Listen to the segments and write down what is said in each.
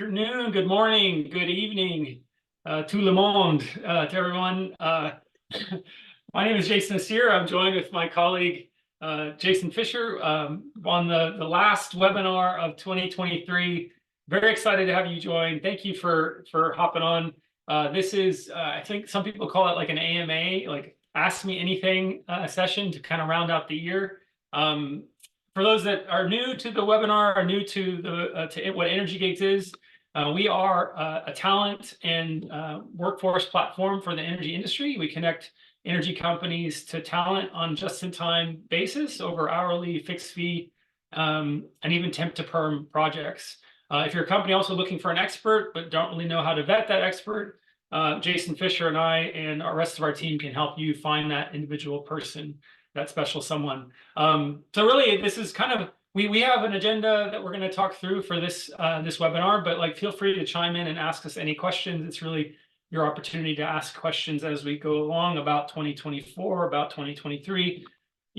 Afternoon, good morning, good evening, tout le monde, to everyone. My name is Jason Assir. I'm joined with my colleague, Jason Fisher, on the last webinar of 2023. Very excited to have you join. Thank you for hopping on. This is, I think some people call it like an AMA, like Ask Me Anything session to kind of round out the year. For those that are new to the webinar, or new to what EnergyGigs is, we are a talent and workforce platform for the energy industry. We connect energy companies to talent on just-in-time basis over hourly, fixed fee, and even temp to perm projects. If you're a company also looking for an expert but don't really know how to vet that expert, Jason Fisher and I and our rest of our team can help you find that individual person, that special someone. So really, this is kind of, we have an agenda that we're going to talk through for this this webinar, but like feel free to chime in and ask us any questions. It's really your opportunity to ask questions as we go along about 2024, about 2023,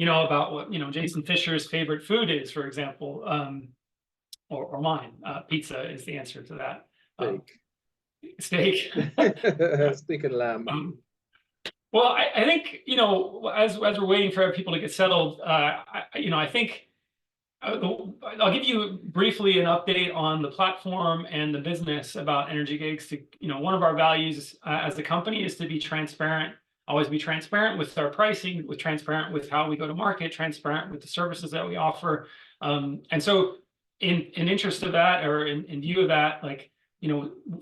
about what, Jason Fisher's favorite food is, for example, or mine. Pizza is the answer to that. Steak. Steak and lamb. Well, I think, as we're waiting for people to get settled, I think I'll give you briefly an update on the platform and the business about EnergyGigs. One of our values as a company is to be transparent, always be transparent with our pricing, transparent with how we go to market, transparent with the services that we offer. And so in interest of that, or in view of that,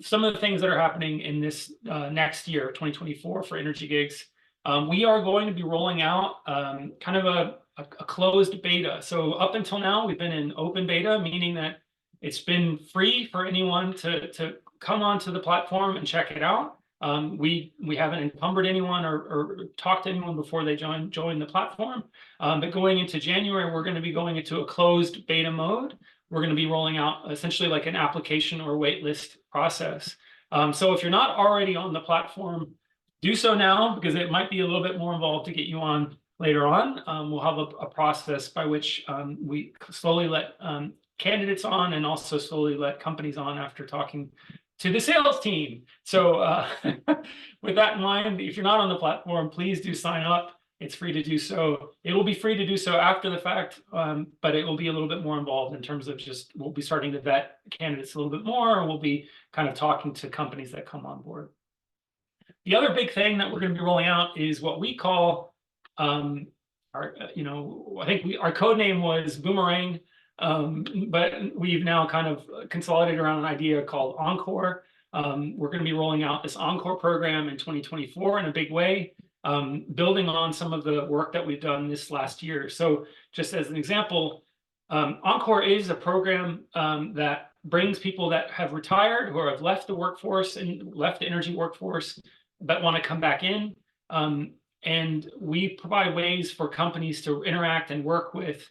some of the things that are happening in this next year, 2024, for EnergyGigs, we are going to be rolling out kind of a closed beta. So up until now, we've been in open beta, meaning that it's been free for anyone to come onto the platform and check it out. We haven't encumbered anyone or talked to anyone before they join the platform. But going into January, we're going to be going into a closed beta mode. We're going to be rolling out essentially like an application or waitlist process. So if you're not already on the platform, do so now, because it might be a little bit more involved to get you on later on. We'll have a process by which we slowly let candidates on, and also slowly let companies on after talking to the sales team. So with that in mind, if you're not on the platform, please do sign up. It's free to do so. It will be free to do so after the fact, but it will be a little bit more involved in terms of just, we'll be starting to vet candidates a little bit more, and we'll be kind of talking to companies that come on board. The other big thing that we're going to be rolling out is what we call, I think our code name was Boomerang, but we've now kind of consolidated around an idea called Encore. We're going to be rolling out this Encore program in 2024 in a big way, building on some of the work that we've done this last year. So just as an example, Encore is a program that brings people that have retired or have left the workforce and left the energy workforce but want to come back in. And we provide ways for companies to interact and work with,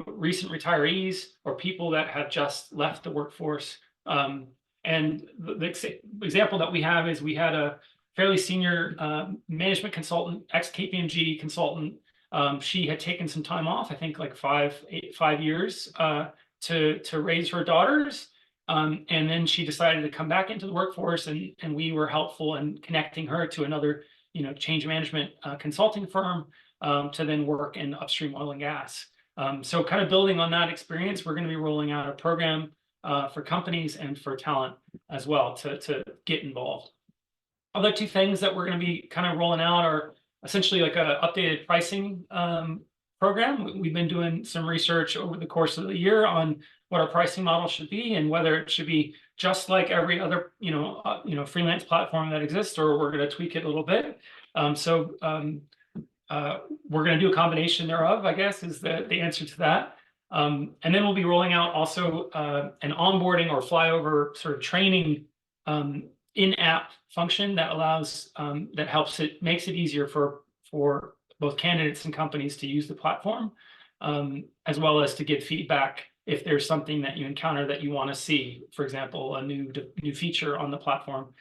recent retirees or people that have just left the workforce. And the example that we have is we had a fairly senior management consultant, ex-KPMG consultant. She had taken some time off, I think like 5 years, to raise her daughters. And then she decided to come back into the workforce, and we were helpful in connecting her to another change management consulting firm to then work in upstream oil and gas. So kind of building on that experience, we're going to be rolling out a program for companies and for talent as well to get involved. Other two things that we're going to be kind of rolling out are essentially like an updated pricing program. We've been doing some research over the course of the year on what our pricing model should be, and whether it should be just like every other freelance platform that exists, or we're going to tweak it a little bit. So we're going to do a combination thereof, I guess, is the answer to that. And then we'll be rolling out also an onboarding or flyover sort of training in-app function that allows makes it easier for both candidates and companies to use the platform, as well as to give feedback if there's something that you encounter that you want to see, for example, a new feature on the platform.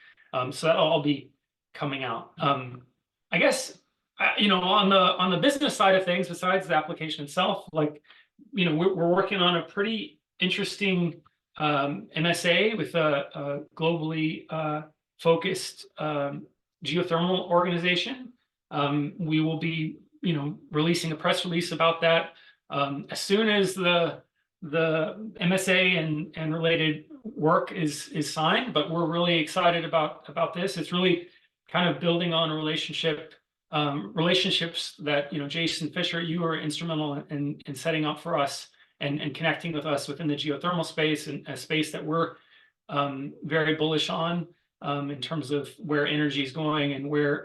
So that'll all be coming out. I guess, on the business side of things, besides the application itself, we're working on a pretty interesting MSA with a globally focused geothermal organization. We will be, releasing a press release about that as soon as the MSA and related work is signed. But we're really excited about this. It's really kind of building on a relationships that Jason Fisher, you were instrumental in setting up for us and connecting with us within the geothermal space, and a space that we're very bullish on in terms of where energy is going and where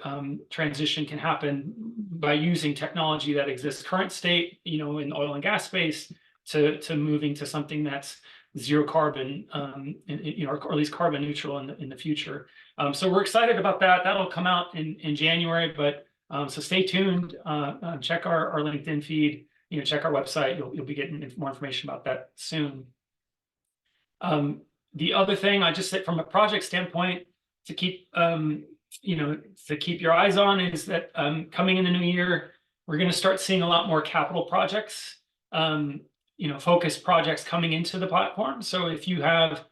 transition can happen by using technology that exists current state, in the oil and gas space, to moving to something that's zero carbon, or at least carbon neutral in the future. So we're excited about that. That'll come out in January, but so stay tuned. Check our LinkedIn feed. Check our website. You'll be getting more information about that soon. The other thing I just said from a project standpoint to keep your eyes on is that coming in the new year, we're going to start seeing a lot more capital projects, focused projects coming into the platform. So if you have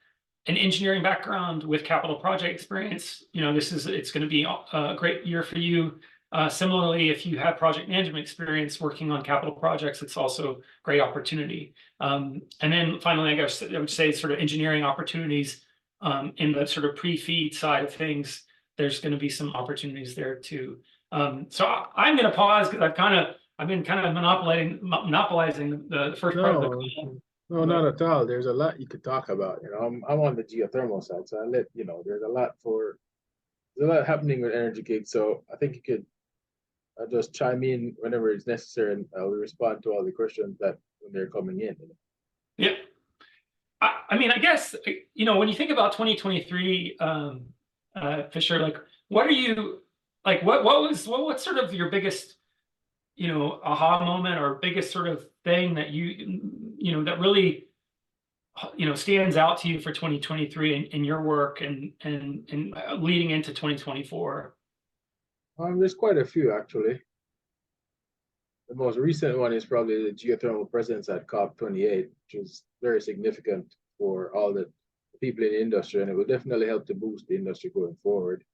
an engineering background with capital project experience, it's going to be a great year for you. Similarly, if you have project management experience working on capital projects, it's also a great opportunity. And then finally, I guess I would say sort of engineering opportunities in the sort of pre-feed side of things. There's going to be some opportunities there too. So I'm going to pause because I've been kind of monopolizing the first part of the call. No, not at all. There's a lot you could talk about. I'm on the geothermal side, so there's a lot happening with EnergyGigs. So I think you could just chime in whenever it's necessary, and I'll respond to all the questions that when they're coming in. Yeah. I guess, when you think about 2023, Fisher, what are you, what's sort of your biggest, aha moment or biggest sort of thing that that really, stands out to you for 2023 in your work and leading into 2024? There's quite a few, actually. The most recent one is probably the geothermal presence at COP28, which is very significant for all the people in the industry, and it will definitely help to boost the industry going forward.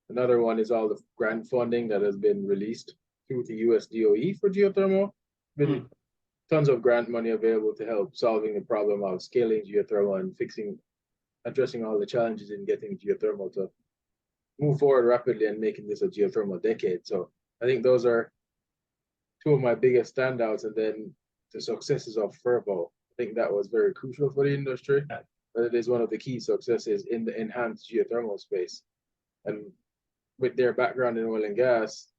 Another one is all the grant funding that has been released through the US DOE for geothermal. Been tons of grant money available to help solving the problem of scaling geothermal and addressing all the challenges in getting geothermal to move forward rapidly and making this a geothermal decade. So I think those are two of my biggest standouts. And then the successes of Fervo. I think that was very crucial for the industry, but it is one of the key successes in the enhanced geothermal space. And with their background in oil and gas,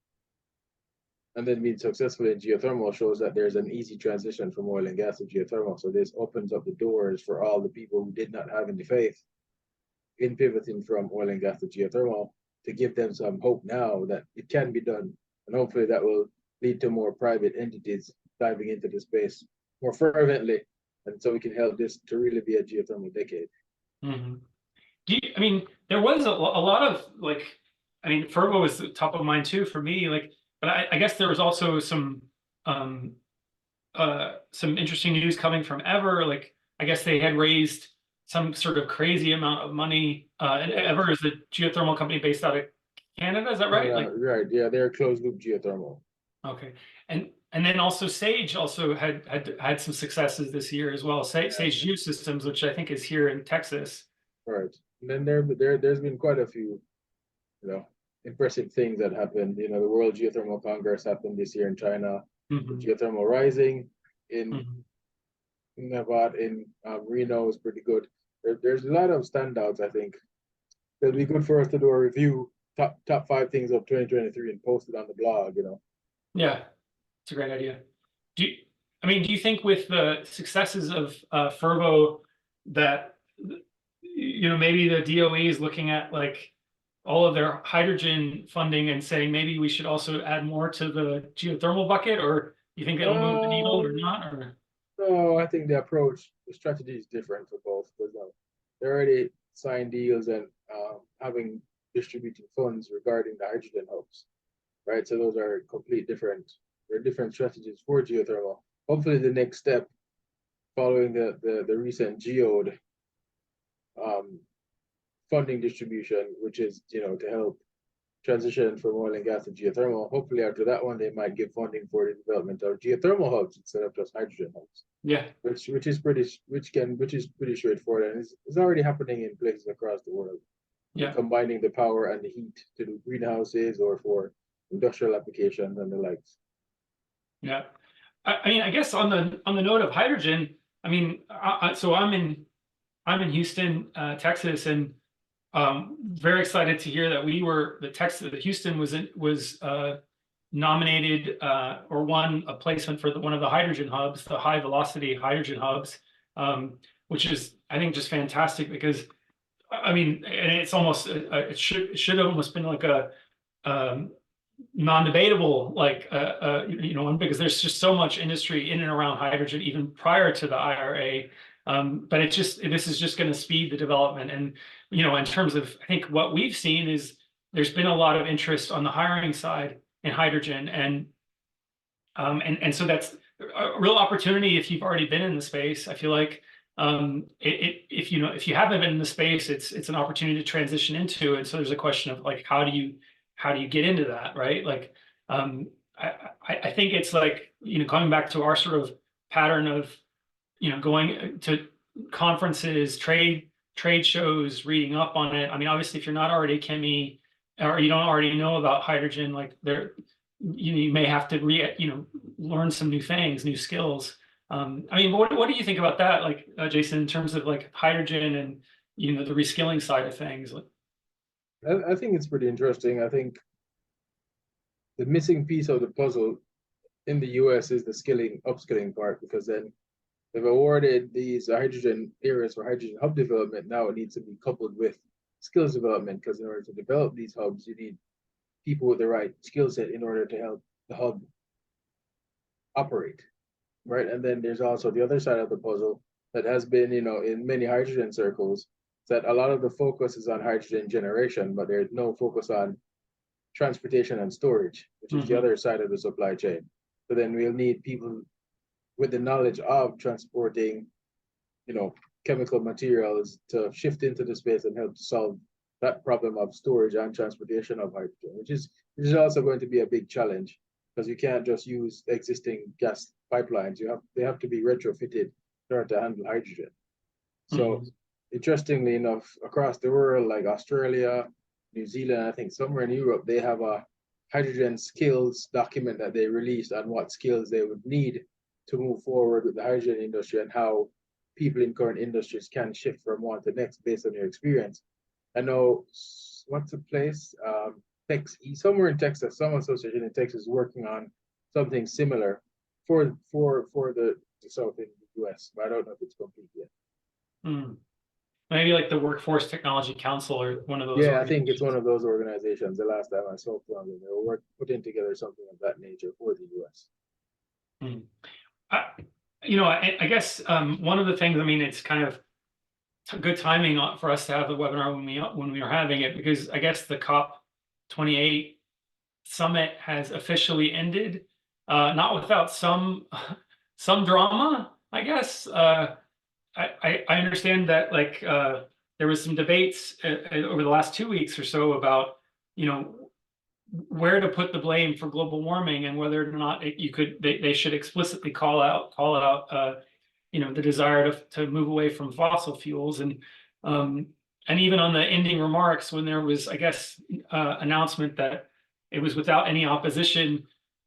and then being successful in geothermal, shows that there's an easy transition from oil and gas to geothermal. So this opens up the doors for all the people who did not have any faith in pivoting from oil and gas to geothermal, to give them some hope now that it can be done. And hopefully that will lead to more private entities diving into the space more fervently. And so we can help this to really be a geothermal decade. Mm-hmm. There was a lot of Fervo was top of mind too for me. But I guess there was also some interesting news coming from Ever. I guess they had raised some sort of crazy amount of money. And Ever is a geothermal company based out of Canada. Is that right? Right. Yeah, they're closed loop geothermal. Okay. And then also Sage also had some successes this year as well. Sage Geosystems, which I think is here in Texas. Right. And then there's been quite a few, impressive things that happened. The World Geothermal Congress happened this year in China. Mm-hmm. Geothermal Rising in Nevada, in Reno is pretty good. There's a lot of standouts. I think it'll be good for us to do a review, top 5 things of 2023, and post it on the blog. Yeah, it's a great idea. Do you think with the successes of Fervo that maybe the DOE is looking at all of their hydrogen funding and saying maybe we should also add more to the geothermal bucket, or you think it'll move the needle or not? Or no, I think the strategy is different for both, because they already signed deals and having distributing funds regarding the hydrogen hubs, right? So those are different strategies for geothermal. Hopefully the next step following the recent geode funding distribution, which is, to help transition from oil and gas to geothermal. Hopefully after that one, they might give funding for the development of geothermal hubs instead of just hydrogen hubs. Yeah. Which is pretty straightforward, and it's already happening in places across the world. Yeah. Combining the power and the heat to do greenhouses or for industrial applications and the likes. Yeah. I mean, I guess on the note of hydrogen, I mean, so I'm in Houston, Texas, and very excited to hear that that Houston was nominated or won a placement for one of the hydrogen hubs, the high velocity hydrogen hubs, which is, I think, just fantastic because, I mean, and it's almost it should have almost been like a non-debatable one, because there's just so much industry in and around hydrogen even prior to the IRA. But this is just going to speed the development. And in terms of, I think what we've seen is there's been a lot of interest on the hiring side in hydrogen, and so that's a real opportunity if you've already been in the space. I feel like if you haven't been in the space, it's an opportunity to transition into. And so there's a question of like, how do you get into that, right? Like, I think it's like, coming back to our sort of pattern of, going to conferences, trade shows, reading up on it. I mean, obviously, if you're not already chemie or you don't already know about hydrogen, like you may have to learn some new things, new skills. I mean, what do you think about that, like, Jason, in terms of like hydrogen and the reskilling side of things? I think it's pretty interesting. I think the missing piece of the puzzle in the US is the upskilling part, because then they've awarded these hydrogen areas for hydrogen hub development. Now it needs to be coupled with skills development, because in order to develop these hubs, you need people with the right skill set in order to help the hub operate, right? And then there's also the other side of the puzzle that has been, in many hydrogen circles, that a lot of the focus is on hydrogen generation, but there's no focus on transportation and storage, which is the other side of the supply chain. So then we'll need people with the knowledge of transporting, chemical materials to shift into the space and help to solve that problem of storage and transportation of hydrogen, which is also going to be a big challenge, because you can't just use existing gas pipelines. They have to be retrofitted in order to handle hydrogen. So interestingly enough, across the world, like Australia, New Zealand, I think somewhere in Europe, they have a hydrogen skills document that they released on what skills they would need to move forward with the hydrogen industry, and how people in current industries can shift from one to the next based on their experience. I know, what's the place? Somewhere in Texas, some association in Texas is working on something similar for the South in the US, but I don't know if it's complete yet. Maybe like the Workforce Technology Council or one of those. Yeah, I think it's one of those organizations. The last time I saw them, they were putting together something of that nature for the US. I guess one of the things, I mean, it's kind of good timing for us to have the webinar when we are having it, because I guess the COP28 summit has officially ended, not without some drama, I guess. I understand that there was some debates over the last 2 weeks or so about where to put the blame for global warming, and whether or not they should explicitly call out the desire to move away from fossil fuels, and even on the ending remarks, when there was, I guess, announcement that it was without any opposition.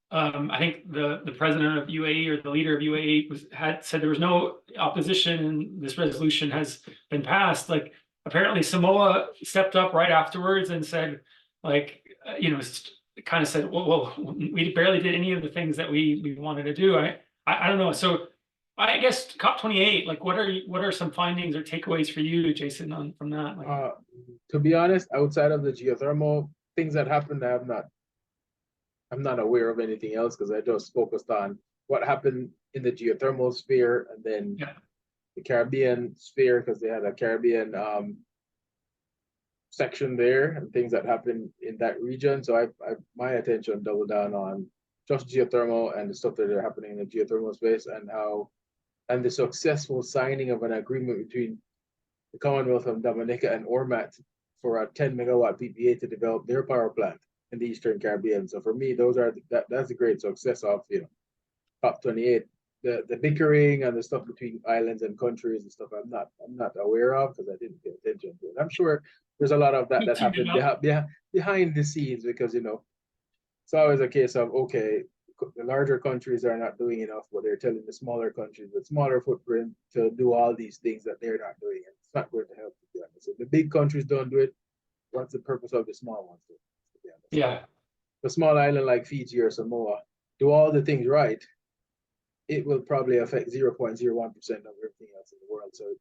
I think the president of UAE, or the leader of UAE, had said there was no opposition and this resolution has been passed. Like, apparently Samoa stepped up right afterwards and said, kind of said, well, we barely did any of the things that we wanted to do. I don't know. So I guess COP28, like, what are some findings or takeaways for you, Jason, from that? To be honest, outside of the geothermal things that happened, I'm not aware of anything else, because I just focused on what happened in the geothermal sphere, and then the Caribbean sphere, because they had a Caribbean section there, and things that happened in that region. So my attention doubled down on just geothermal and the stuff that are happening in the geothermal space, and the successful signing of an agreement between the Commonwealth of Dominica and Ormat for a 10 megawatt PPA to develop their power plant in the Eastern Caribbean. So for me, that's a great success of COP28. The bickering and the stuff between islands and countries and stuff I'm not aware of because I didn't pay attention to it. I'm sure there's a lot of that happened behind the scenes because it's always a case of okay, the larger countries are not doing enough, but they're telling the smaller countries with smaller footprint to do all these things that they're not doing, and it's not going to help. To be honest. So the big countries don't do it. What's the purpose of the small ones? To be honest. Yeah. A small island like Fiji or Samoa do all the things right, it will probably affect 0.01% of everything else in the world. So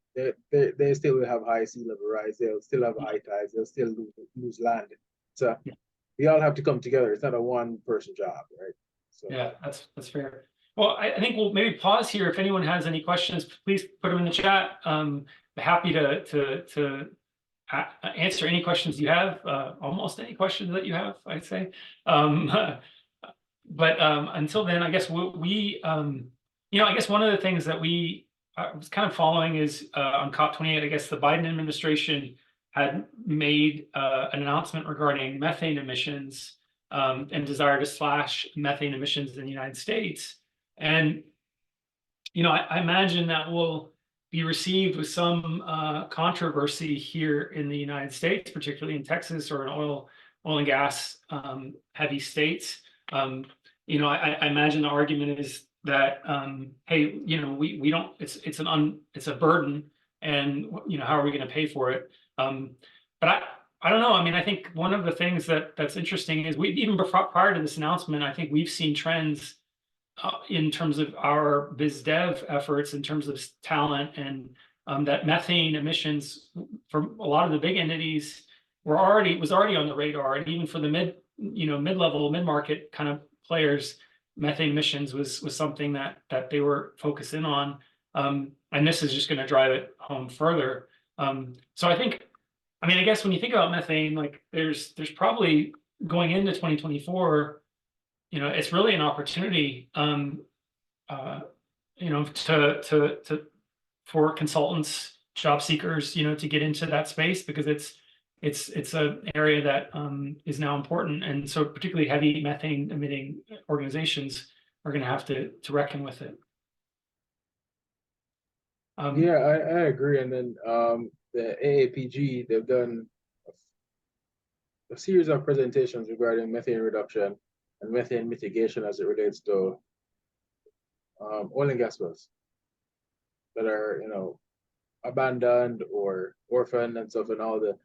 they still will have high sea level rise. They'll still have high tides. They'll still lose land. So we all have to come together. It's not a one person job, right? So yeah, that's fair. Well, I think we'll maybe pause here. If anyone has any questions, please put them in the chat. Happy to answer any questions you have, almost any questions that you have, I'd say. But until then, I guess I guess one of the things that we was kind of following is on COP28, I guess the Biden administration had made an announcement regarding methane emissions and desire to slash methane emissions in the United States. And, I imagine that will be received with some controversy here in the United States, particularly in Texas or in oil and gas heavy states. I imagine the argument is that, hey, we don't, it's a burden, and how are we going to pay for it? But I don't know. I mean, I think one of the things that's interesting is even prior to this announcement, I think we've seen trends in terms of our biz dev efforts, in terms of talent, and that methane emissions for a lot of the big entities was already on the radar, and even for the mid-level, mid-market kind of players, methane emissions was something that they were focusing on, and this is just going to drive it home further. So I guess when you think about methane, like there's probably going into 2024, it's really an opportunity, for consultants, job seekers, to get into that space, because it's an area that is now important, and so particularly heavy methane emitting organizations are going to have to reckon with it. Yeah, I agree. And then the AAPG, they've done a series of presentations regarding methane reduction and methane mitigation as it relates to oil and gas wells that are abandoned or orphaned and stuff, and all the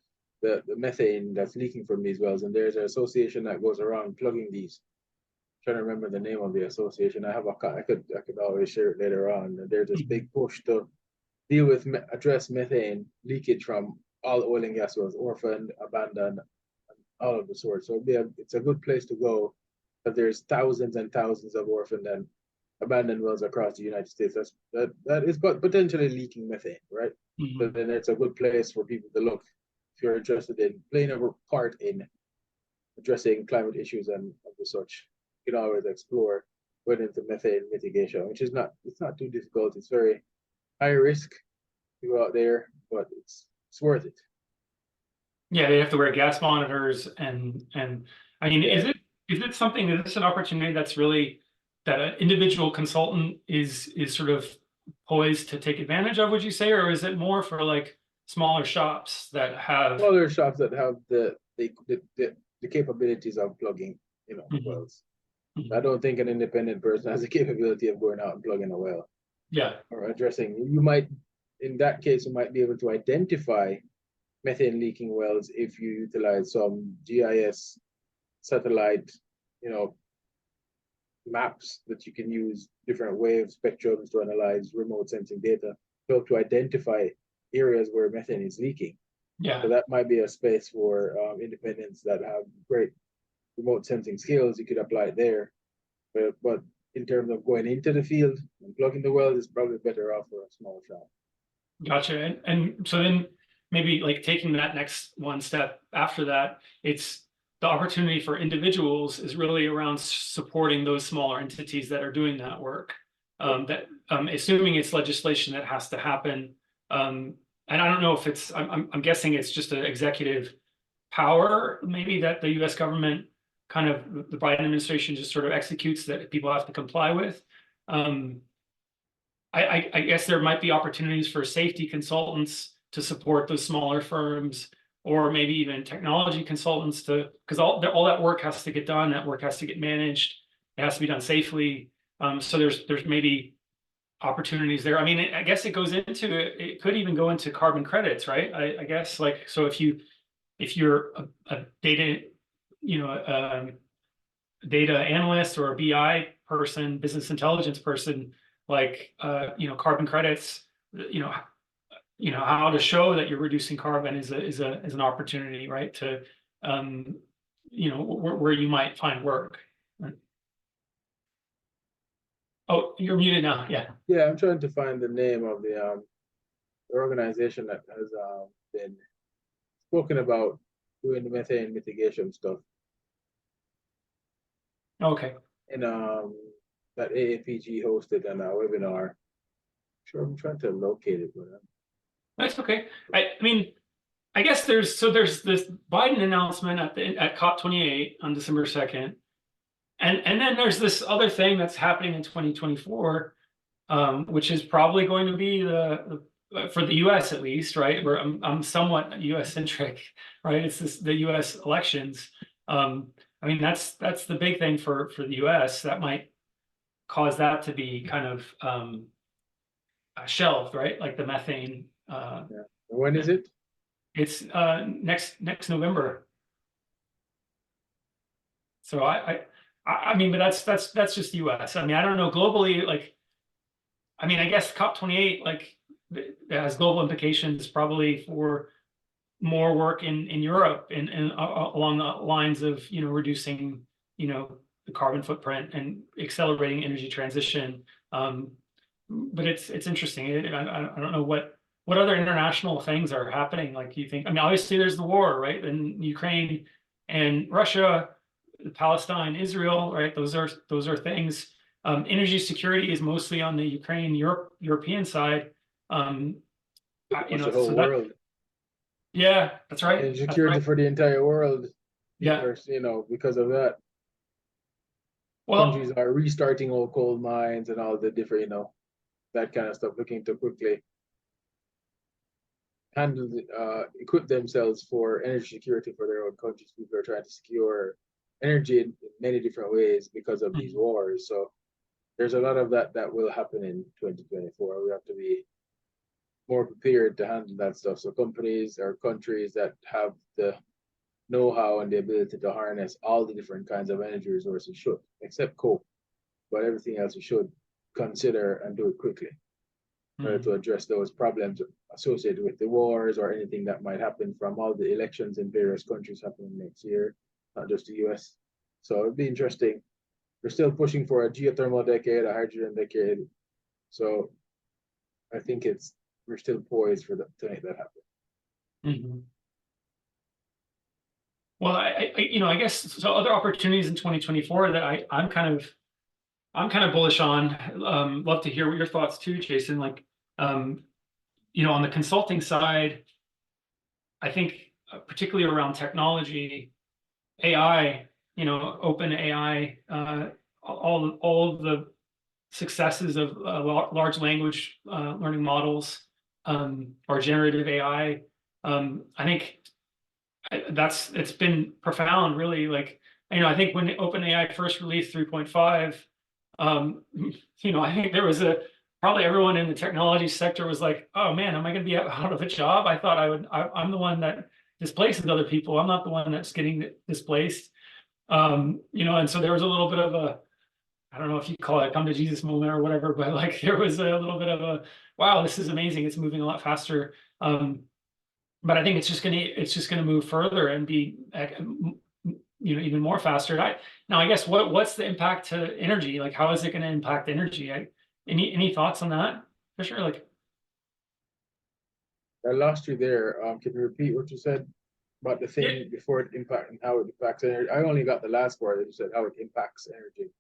methane that's leaking from these wells. And there's an association that goes around plugging these. I'm trying to remember the name of the association. I could always share it later on. And there's this big push to address methane leakage from all oil and gas wells, orphaned, abandoned, all of the sorts. So it's a good place to go. But there's thousands and thousands of orphaned and abandoned wells across the United States that is potentially leaking methane, right? Mm-hmm. So then it's a good place for people to look if you're interested in playing a part in addressing climate issues and of the such. You can always explore going into methane mitigation, which is not too difficult. It's very high risk to go out there, but it's worth it. Yeah, they have to wear gas monitors, and I mean, is it something, is this an opportunity that's really that an individual consultant is sort of poised to take advantage of, would you say, or is it more for like smaller shops that have the capabilities of plugging, Mm-hmm. wells? Mm-hmm. I don't think an independent person has the capability of going out and plugging a well. Yeah. Or addressing. In that case, you might be able to identify methane leaking wells if you utilize some GIS satellite, maps that you can use, different wave spectrums to analyze remote sensing data to help to identify areas where methane is leaking. Yeah. So that might be a space for independents that have great remote sensing skills. You could apply it there. But in terms of going into the field and plugging the wells, it's probably better off for a small shop. Gotcha. And so then maybe like taking that next one step after that, it's the opportunity for individuals is really around supporting those smaller entities that are doing that work. Assuming it's legislation that has to happen, and I don't know if it's, I'm guessing it's just an executive power, maybe, that the US government kind of, the Biden administration just sort of executes, that people have to comply with. I guess there might be opportunities for safety consultants to support those smaller firms, or maybe even technology consultants to, because all that work has to get done, that work has to get managed, it has to be done safely. So there's maybe opportunities there. I mean, I guess it goes into, it could even go into carbon credits, right? I guess, like, so if you're a data, data analyst or a BI person, business intelligence person, like, carbon credits, how to show that you're reducing carbon is an opportunity, right? To, where you might find work. Oh, you're muted now. Yeah. Yeah, I'm trying to find the name of the organization that has been spoken about doing the methane mitigation stuff. Okay. And that AAPG hosted on a webinar. Sure, I'm trying to locate it, but That's okay. I mean, I guess there's this Biden announcement at COP28 on December 2nd. And then there's this other thing that's happening in 2024, which is probably going to be for the US at least, right? Where I'm somewhat US centric, right? It's the US elections. I mean, that's the big thing for the US that might cause that to be kind of shelved, right? Like the methane. yeah. When is it? It's next November. So I mean, but that's just US. I mean, I don't know globally, like, I mean, I guess COP28, like, it has global implications probably for more work in Europe and along the lines of, reducing, the carbon footprint and accelerating energy transition. But it's interesting. I don't know what other international things are happening. Like, you think, I mean, obviously there's the war, right? In Ukraine and Russia, Palestine, Israel, right? Those are things. Energy security is mostly on the European side. It's the whole So that, world. yeah, that's right. And That's security right. for the entire world. Yeah. Because of that, countries Well, are restarting all coal mines and all the different, that kind of stuff, looking to quickly handle, equip themselves for energy security for their own countries. People are trying to secure energy in many different ways because of these wars. So there's a lot of that will happen in 2024. We have to be more prepared to handle that stuff. So companies or countries that have the know-how and the ability to harness all the different kinds of energy resources should, except coal, but everything else we should consider and do it quickly in order to address those problems associated with the wars or anything that might happen from all the elections in various countries happening next year, not just the US. So it'd be interesting. We're still pushing for a geothermal decade, a hydrogen decade. So I think we're still poised for to make that happen. mm-hmm. Well, I guess so. Other opportunities in 2024 that I'm kind of bullish on. Love to hear what your thoughts too, Jason. Like, on the consulting side, I think particularly around technology, AI, open AI, all of the successes of large language learning models, or generative AI. I think it's been profound, really. Like, I think when OpenAI first released 3.5, I think there was probably everyone in the technology sector was like, oh man, am I going to be out of a job? I thought I'm the one that displaces other people. I'm not the one that's getting displaced. And so there was a little bit of a, I don't know if you call it a come to Jesus moment or whatever, but like there was a little bit of a, wow, this is amazing. It's moving a lot faster. But I think it's just gonna move further and be, even more faster. Now I guess what's the impact to energy? Like, how is it going to impact energy? Any thoughts on that? For sure. Like, I lost you there. Can you repeat what you said about the yeah, thing before it impact and how it impacts energy? I only got the last part that you said how it impacts energy.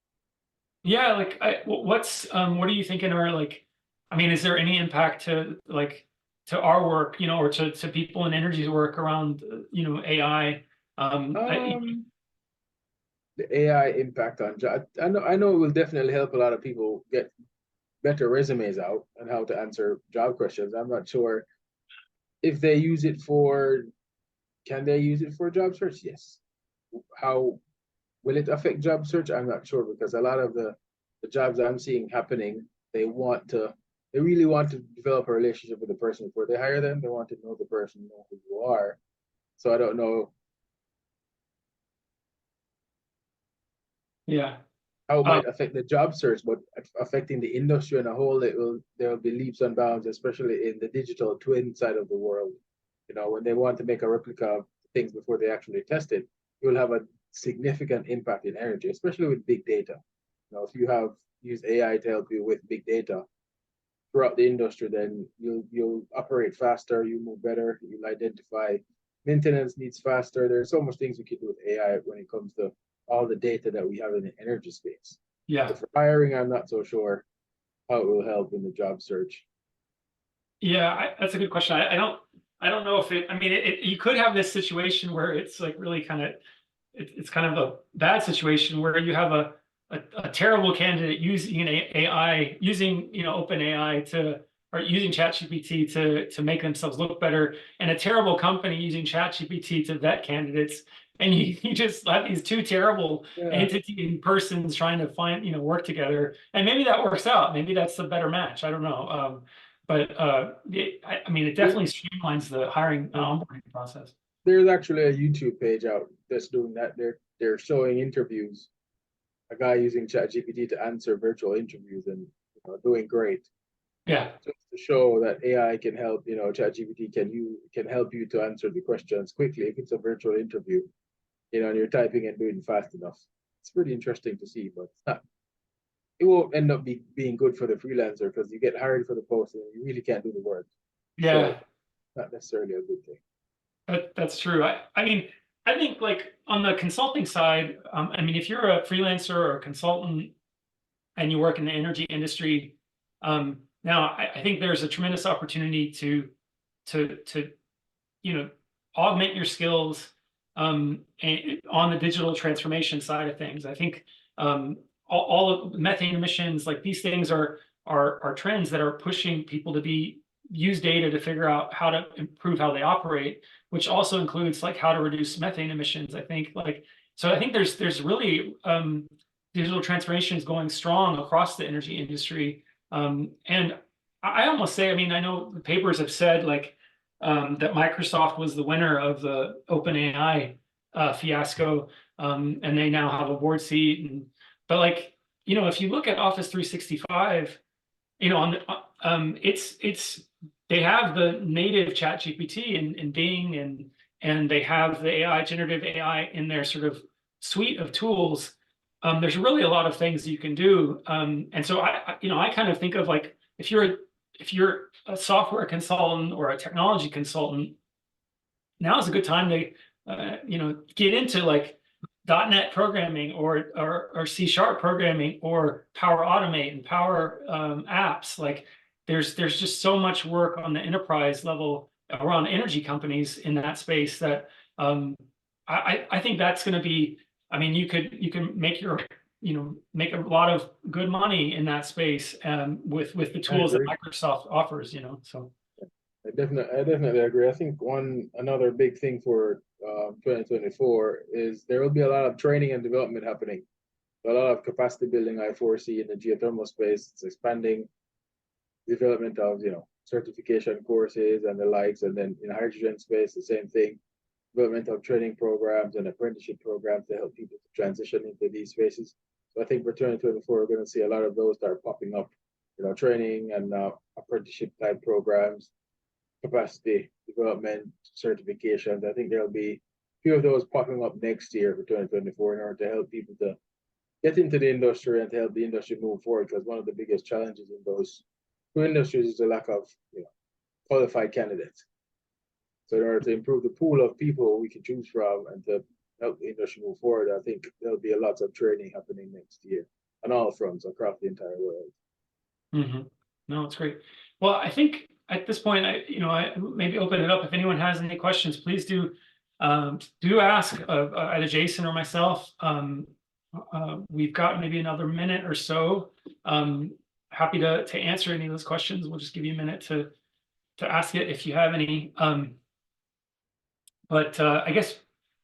yeah. Like, what are you thinking? Or like, I mean, is there any impact to, like, our work, or to people in Energy's work around, AI. The AI impact on job. I know it will definitely help a lot of people get better resumes out and how to answer job questions. I'm not sure if they use it for, can they use it for job search? Yes. How will it affect job search? I'm not sure, because a lot of the jobs I'm seeing happening, they really want to develop a relationship with the person before they hire them. They want to know the person, know who you are. So I don't know Yeah. how it might affect the job search, but affecting the industry in a whole, there will be leaps and bounds, especially in the digital twin side of the world. When they want to make a replica of things before they actually test it, it will have a significant impact in energy, especially with big data. If you have used AI to help you with big data throughout the industry, then you'll operate faster, you move better, you'll identify maintenance needs faster. There's so much things we can do with AI when it comes to all the data that we have in the energy space. Yeah. But for hiring, I'm not so sure how it will help in the job search. Yeah, that's a good question. I don't know if it. I mean, you could have this situation where it's like really kind of, it's kind of a bad situation where you have a terrible candidate using an AI, using open AI or using ChatGPT to make themselves look better, and a terrible company using ChatGPT to vet candidates, and you just have these two terrible entity persons trying to find work together, and maybe that works out. Maybe that's the better match. I don't know. But I mean, it definitely streamlines the hiring and onboarding process. There's actually a YouTube page out that's doing that. They're showing interviews, a guy using ChatGPT to answer virtual interviews, and doing great. Yeah. Just to show that AI can help, ChatGPT can help you to answer the questions quickly if it's a virtual interview, and you're typing and doing fast enough. It's pretty interesting to see, but it won't end up being good for the freelancer, because you get hired for the post and you really can't do the work. Yeah. So not necessarily a good thing. That's true. I mean, I think like on the consulting side, I mean, if you're a freelancer or a consultant and you work in the energy industry, now I think there's a tremendous opportunity to augment your skills on the digital transformation side of things. I think all of methane emissions, like these things are trends that are pushing people to use data to figure out how to improve how they operate, which also includes like how to reduce methane emissions. I think so I think there's really digital transformation is going strong across the energy industry. And I almost say, I mean, I know the papers have said like that Microsoft was the winner of the OpenAI fiasco, and they now have a board seat. But like, if you look at Office 365, they have the native Chat GPT in Bing, and they have the generative AI in their sort of suite of tools. There's really a lot of things you can do. And so I kind of think of like, if you're a software consultant or a technology consultant, now is a good time to get into like .NET programming or C# programming or Power Automate and Power Apps. Like there's just so much work on the enterprise level around energy companies in that space that I think that's going to be. I mean, you can make make a lot of good money in that space with the tools that Microsoft offers. So. I definitely agree. I think another big thing for 2024 is there will be a lot of training and development happening. A lot of capacity building I foresee in the geothermal space. It's expanding development of certification courses and the likes, and then in the hydrogen space the same thing. Development of training programs and apprenticeship programs to help people to transition into these spaces. So I think for 2024 we're going to see a lot of those start popping up. Training and apprenticeship type programs, capacity development certifications. I think there'll be a few of those popping up next year for 2024 in order to help people to get into the industry and to help the industry move forward, because one of the biggest challenges in those two industries is the lack of qualified candidates. So in order to improve the pool of people we can choose from and to help the industry move forward, I think there'll be lots of training happening next year on all fronts across the entire world. Mm-hmm. No, it's great. Well, I think at this point, I maybe open it up. If anyone has any questions, please do ask either Jason or myself. We've got maybe another minute or so. Happy to answer any of those questions. We'll just give you a minute to ask it if you have any. But I guess,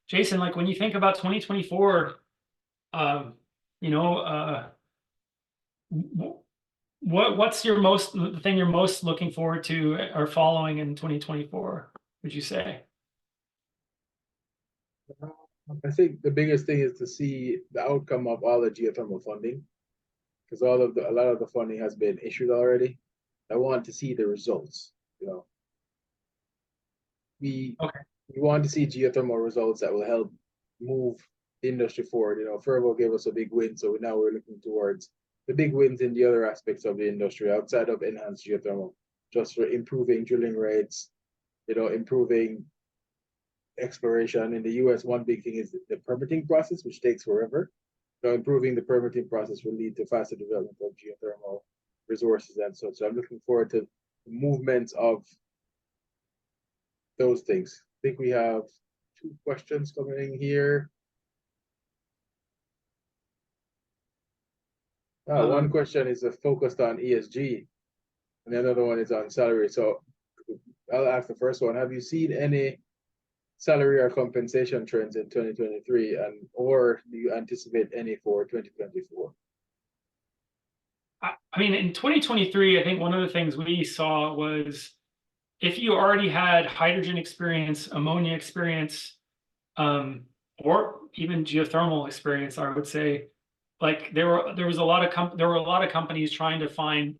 Jason, like when you think about 2024, what's the thing you're most looking forward to or following in 2024, would you say? I think the biggest thing is to see the outcome of all the geothermal funding, because a lot of the funding has been issued already. I want to see the results. We want to see geothermal results that will help move the industry forward. Fervo gave us a big win, so now we're looking towards the big wins in the other aspects of the industry outside of enhanced geothermal, just for improving drilling rates, improving exploration. In the US, one big thing is the permitting process, which takes forever. So improving the permitting process will lead to faster development of geothermal resources and such. So I'm looking forward to the movements of those things. I think we have 2 questions coming in here. One question is focused on ESG, and another one is on salary. So I'll ask the first one. Have you seen any salary or compensation trends in 2023, or do you anticipate any for 2024? I mean, in 2023, I think one of the things we saw was if you already had hydrogen experience, ammonia experience, or even geothermal experience, I would say, like there were a lot of companies trying to find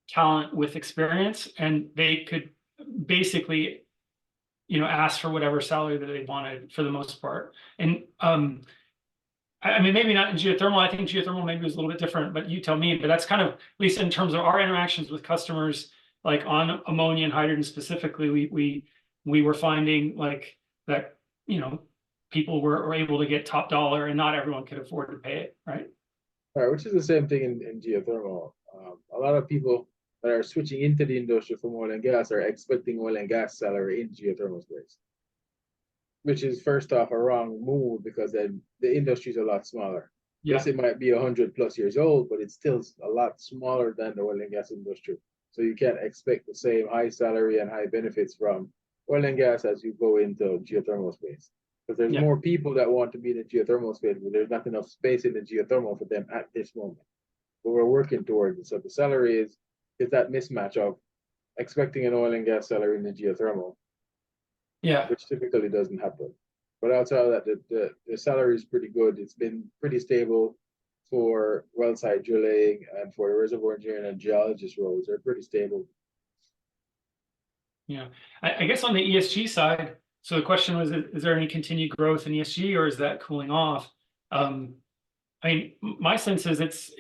talent with experience, and they could basically ask for whatever salary that they wanted for the most part. And I mean, maybe not in geothermal. I think geothermal maybe was a little bit different, but you tell me. But that's kind of, at least in terms of our interactions with customers, like on ammonia and hydrogen specifically, we were finding like that, people were able to get top dollar, and not everyone could afford to pay it, right? All right, which is the same thing in geothermal. A lot of people that are switching into the industry from oil and gas are expecting oil and gas salary in geothermal space, which is first off a wrong move, because then the industry is a lot smaller. Yeah. Yes, it might be 100+ years old, but it's still a lot smaller than the oil and gas industry. So you can't expect the same high salary and high benefits from oil and gas as you go into geothermal space. Because there's more people that want to be in the geothermal space, but there's not enough space in the geothermal for them at this moment. But we're working towards it. So the salary is that mismatch of expecting an oil and gas salary in the geothermal, which typically doesn't happen. But outside of that, the salary is pretty good. It's been pretty stable for well site drilling, and for the reservoir engineering and geologist roles. They're pretty stable. Yeah, I guess on the ESG side, so the question was, is there any continued growth in ESG, or is that cooling off? I mean, my sense is it's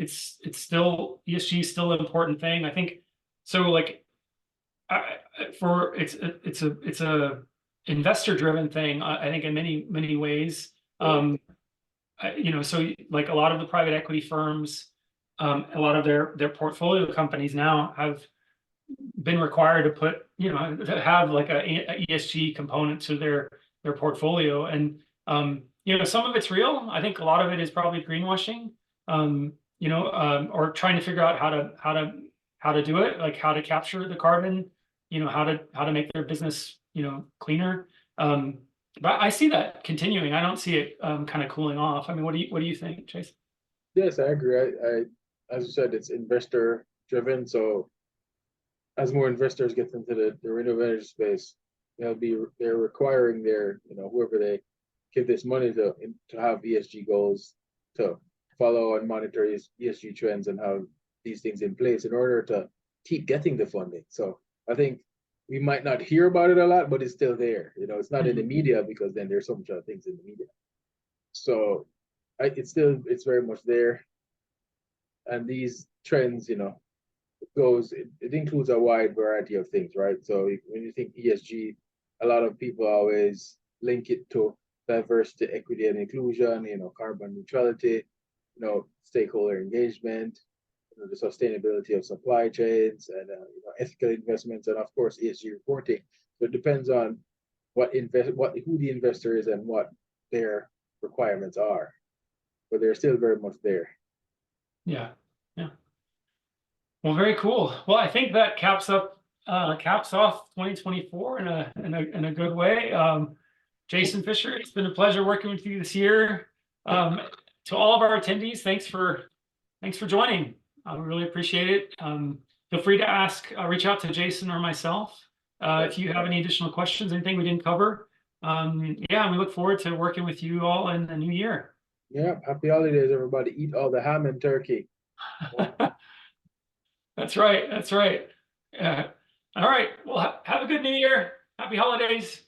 still, ESG is still an important thing. I think so. Like, it's a investor driven thing. I think in many ways. So like a lot of the private equity firms, a lot of their portfolio companies now have been required to put, to have like a ESG component to their portfolio. And some of it's real. I think a lot of it is probably greenwashing, or trying to figure out how to do it, like how to capture the carbon, how to make their business, cleaner. But I see that continuing. I don't see it kind of cooling off. I mean, what do you think, Chase? Yes, I agree. I as you said, it's investor driven. So as more investors get into the renewable energy space, they're requiring their, whoever they give this money to have ESG goals, to follow and monitor ESG trends, and have these things in place in order to keep getting the funding. So I think we might not hear about it a lot, but it's still there. It's not in the media, because then there's so much other things in the media. So it's very much there. And these trends, it includes a wide variety of things, right? So when you think ESG, a lot of people always link it to diversity, equity, and inclusion, carbon neutrality, stakeholder engagement, the sustainability of supply chains and ethical investments, and of course ESG reporting. So it depends on who the investor is and what their requirements are, but they're still very much there. Yeah. Well, very cool. Well, I think that caps off 2024 in a good way. Jason Fisher, it's been a pleasure working with you this year. To all of our attendees, thanks for joining. I really appreciate it. Feel free to reach out to Jason or myself if you have any additional questions, anything we didn't cover. Yeah, we look forward to working with you all in the new year. Yeah, happy holidays, everybody. Eat all the ham and turkey. That's right. All right. Well, have a good new year. Happy holidays.